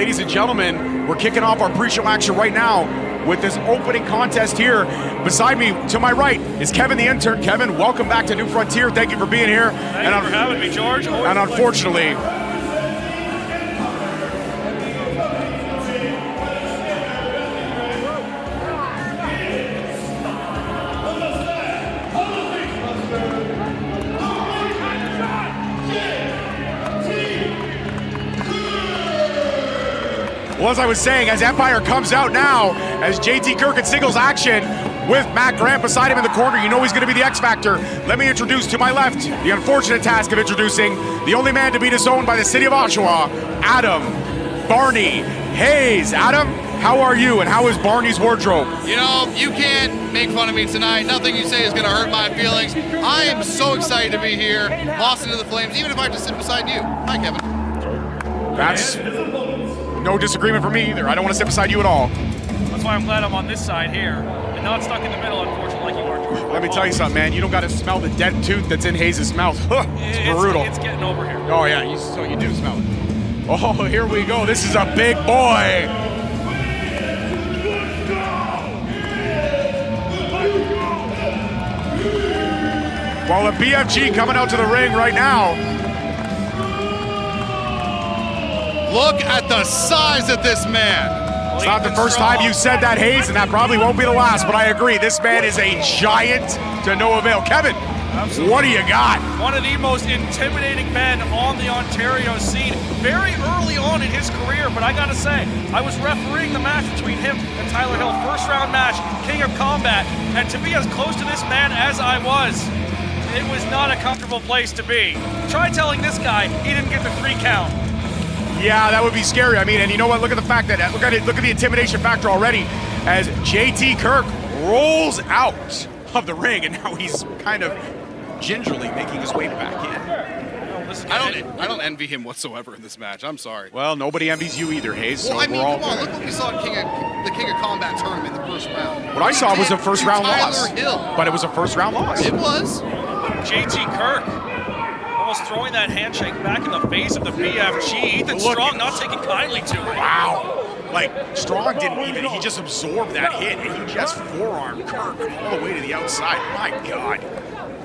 ladies and gentlemen, we're kicking off our pre-show action right now with this opening contest here. Beside me, to my right, is Kevin the intern. Kevin, welcome back to New Frontier. Thank you for being here. Thank you for having me, George. And unfortunately, well, as I was saying, as Empire comes out now, as JT Kirk in singles action with Matt Grant beside him in the corner, you know he's going to be the X Factor. Let me introduce to my left, the unfortunate task of introducing the only man to be disowned by the city of Oshawa, Adam Barney Hayes. Adam, how are you, and how is Barney's wardrobe? You know, you can't make fun of me tonight. Nothing you say is going to hurt my feelings. I am so excited to be here, lost into the flames, even if I have to sit beside you. Hi, Kevin. That's no disagreement for me either. I don't want to sit beside you at all. That's why I'm glad I'm on this side here and not stuck in the middle, unfortunately, like you are, George. Let me tell you something, man. You don't got to smell the dead tooth that's in Hayes' mouth. It's brutal. It's getting over here. Oh, yeah, so you do smell it. Oh, here we go. This is a big boy. Well, the BFG coming out to the ring right now. Look at the size of this man. It's not the first time you said that, Hayes, and that probably won't be the last, but I agree. This man is a giant to no avail. Kevin, absolutely. What do you got? One of the most intimidating men on the Ontario scene very early on in his career, but I gotta say, I was refereeing the match between him and Tyler Hill, first round match, King of Combat, and to be as close to this man as I was, it was not a comfortable place to be. Try telling this guy he didn't get the 3 count. Yeah, that would be scary. I mean, and you know what? Look at the fact that look at the intimidation factor already as JT Kirk rolls out of the ring, and now he's kind of gingerly making his way back in. I don't envy him whatsoever in this match. I'm sorry. Well, nobody envies you either, Hayes. Well, so I mean, we're all come on, good. look what we saw in the King of Combat tournament in the first round. What I saw was a first round loss. Tyler Hill. But it was a first round loss. It was. JT Kirk almost throwing that handshake back in the face of the BFG. Ethan Strong not taking kindly to it. Wow. Like, Strong didn't even, he just absorbed that hit, and he just forearmed Kirk all the way to the outside. My God.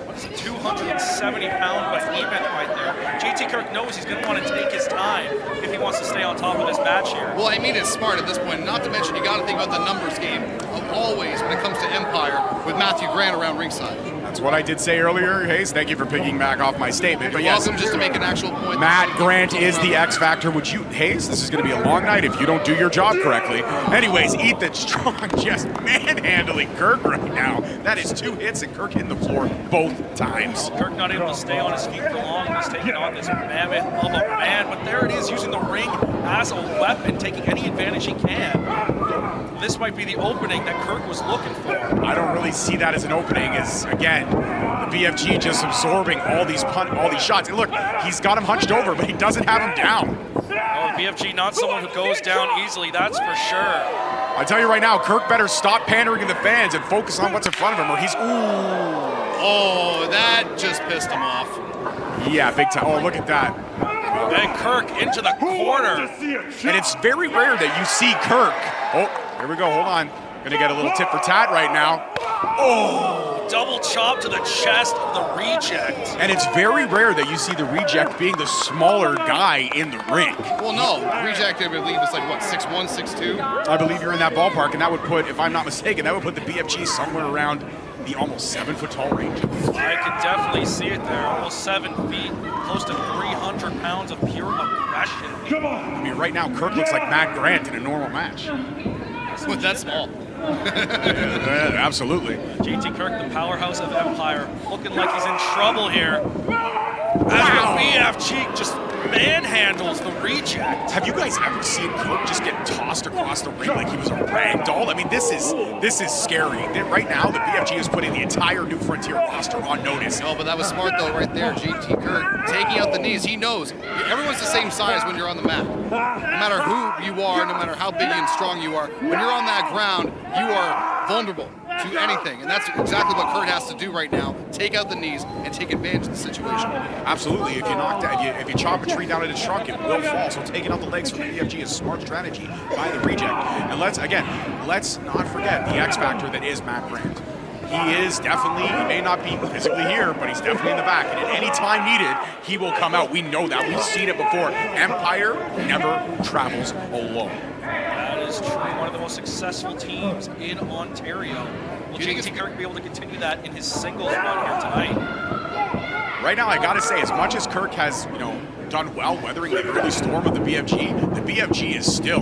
That's a 270-pound behemoth right there. JT Kirk knows he's going to want to take his time if he wants to stay on top of this match here. Well, I mean, it's smart at this point. Not to mention, you got to think about the numbers game of always when it comes to Empire with Matthew Grant around ringside. That's what I did say earlier, Hayes. Thank you for picking back off my statement. But yes, welcome, just to make an actual point. Matt Grant is the X Factor. Would you, Hayes, this is going to be a long night if you don't do your job correctly. Anyways, Ethan Strong just manhandling Kirk right now. That is 2 hits and Kirk hitting the floor both times. Kirk not able to stay on his feet for long. He's taking on this mammoth of a man, but there it is, using the ring as a weapon, taking any advantage he can. This might be the opening that Kirk was looking for. I don't really see that as an opening, as again, the BFG just absorbing all these shots. And look, he's got him hunched over, but he doesn't have him down. Oh, the BFG not someone who goes down easily, that's for sure. I tell you right now, Kirk better stop pandering to the fans and focus on what's in front of him, or he's Oh, that just pissed him off. Yeah, big time. Oh, look at that. And Kirk into the corner. And it's very rare that you see Kirk. Oh, here we go, hold on. Gonna get a little tit for tat right now. Oh, double chop to the chest of the reject. And it's very rare that you see the reject being the smaller guy in the ring. Well, no, reject, I believe, is like, what, 6'1", 6'2"? I believe you're in that ballpark, and that would put, if I'm not mistaken, that would put the BFG somewhere around the almost 7-foot tall range. I can definitely see it there, almost 7 feet, close to 300 pounds of pure aggression. Come on! I mean, right now, Kirk looks like Matt Grant in a normal match. With that small. Yeah, absolutely. JT Kirk, the powerhouse of Empire, looking like he's in trouble here. As Wow. the BFG just manhandles the reject. Have you guys ever seen Kirk just get tossed across the ring like he was a rag doll? I mean, this is scary. Right now, the BFG is putting the entire New Frontier roster on notice. No, but that was smart, though, right there. JT Kirk taking out the knees. He knows everyone's the same size when you're on the mat. No matter who you are, no matter how big and strong you are, when you're on that ground, you are vulnerable. to anything. And that's exactly what Kurt has to do right now. Take out the knees and take advantage of the situation. Absolutely. If you knock down, if you chop a tree down at his trunk, it will fall. So taking out the legs from the BFG is smart strategy by the reject. And let's not forget the X factor that is Matt Grant. He is definitely, he may not be physically here, but he's definitely in the back. And at any time needed, he will come out. We know that. We've seen it before. Empire never travels alone. That is true. One of the most successful teams in Ontario. Will JT Kirk be able to continue that in his singles run here tonight? Right now, I got to say, as much as Kirk has, done well weathering the early storm of the BFG is still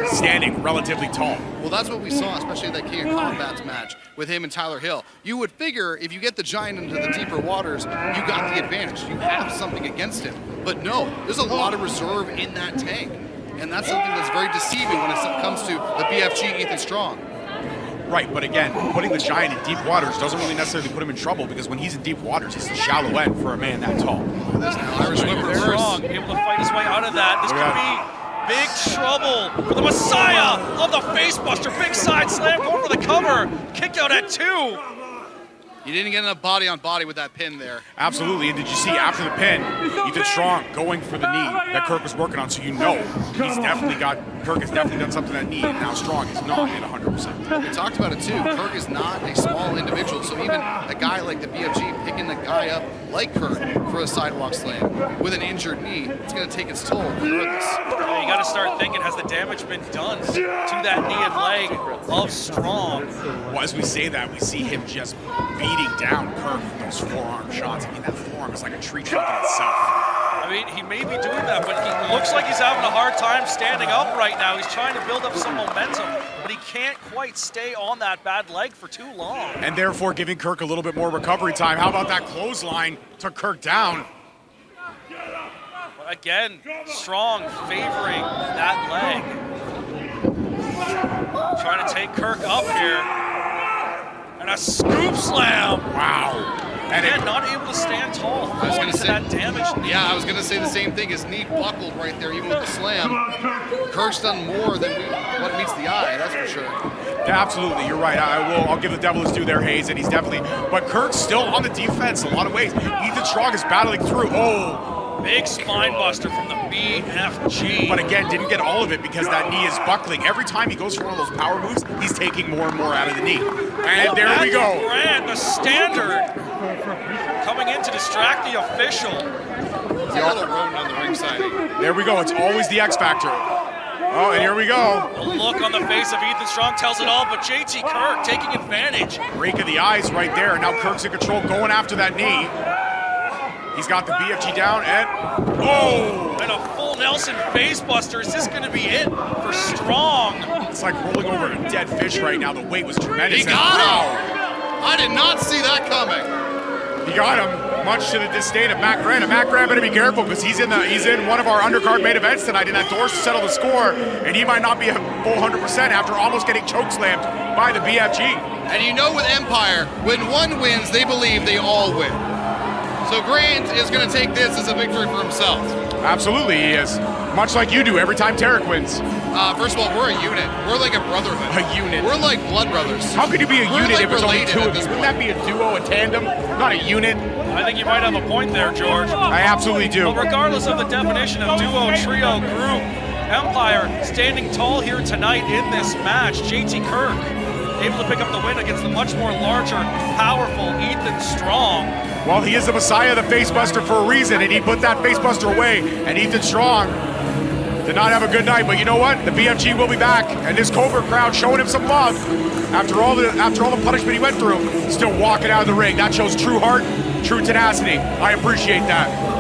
standing relatively tall. Well, that's what we saw, especially that King of Combat's match with him and Tyler Hill. You would figure if you get the Giant into the deeper waters, you got the advantage. You have something against him. But no, there's a lot of reserve in that tank. And that's something that's very deceiving when it comes to the BFG Ethan Strong. Right, but again, putting the Giant in deep waters doesn't really necessarily put him in trouble, because when he's in deep waters, he's the shallow end for a man that tall. Look at this now. Irish whip reverse. Strong, able to fight his way out of that. This could be big trouble for the Messiah of the Facebuster. Big side slam going for the cover. Kicked out at 2. You didn't get enough body on body with that pin there. Absolutely, and did you see after the pin, Ethan Strong going for the knee that Kirk was working on, so Kirk has definitely done something to that knee, and now Strong is not at 100%. We talked about it too. Kirk is not a small individual, so even a guy like the BFG picking the guy up like Kirk for a sidewalk slam with an injured knee, it's going to take its toll regardless. Yeah, you got to start thinking, has the damage been done to that knee and leg of Strong? Well, as we say that, we see him just beating down Kirk with those forearm shots. I mean, that forearm is like a tree trunk in itself. I mean, he may be doing that, but he looks like he's having a hard time standing up right now. He's trying to build up some momentum, but he can't quite stay on that bad leg for too long. And therefore giving Kirk a little bit more recovery time. How about that clothesline? Took Kirk down. Again, Strong favoring that leg. Trying to take Kirk up here. And a scoop slam. Wow. And again, not able to stand tall. I was going to say that damaged knee. Yeah, I was going to say the same thing. His knee buckled right there, even with the slam. Kirk's done more than what meets the eye, that's for sure. Yeah, absolutely, you're right. I'll give the devil his due there, Hayes, and he's definitely. But Kirk's still on the defense in a lot of ways. Ethan Strong is battling through. Big spine buster from the BFG. But again, didn't get all of it because that knee is buckling. Every time he goes for one of those power moves, he's taking more and more out of the knee. And there we go. Grant, the standard, coming in to distract the official. He's all alone on the ringside. There we go. It's always the X factor. Oh, and here we go. The look on the face of Ethan Strong tells it all, but JT Kirk taking advantage. Rake of the eyes right there. Now Kirk's in control, going after that knee. He's got the BFG down, and and a full Nelson facebuster. Is this going to be it for Strong? It's like rolling over a dead fish right now. The weight was tremendous. He got him! I did not see that coming. He got him, much to the disdain of Matt Grant. And Matt Grant better be careful, because he's in one of our undercard main events tonight in that doors to settle the score, and he might not be a full 100% after almost getting chokeslammed by the BFG. And you know, with Empire, when one wins, they believe they all win. So Grant is going to take this as a victory for himself. Absolutely, he is. Much like you do every time Tarek wins. First of all, we're a unit. We're like a brotherhood. A unit. We're like blood brothers. How could you be a unit like if there's only two of you? this Wouldn't that be a duo, a tandem, not a unit? I think you might have a point there, George. I absolutely do. But regardless of the definition of duo, trio, group, Empire standing tall here tonight in this match. JT Kirk able to pick up the win against the much more larger, powerful Ethan Strong. Well, he is the Messiah, the facebuster, for a reason, and he put that facebuster away, and Ethan Strong did not have a good night. But you know what? The BFG will be back, and this Cobourg crowd showing him some love after all the punishment he went through, still walking out of the ring. That shows true heart, true tenacity. I appreciate that.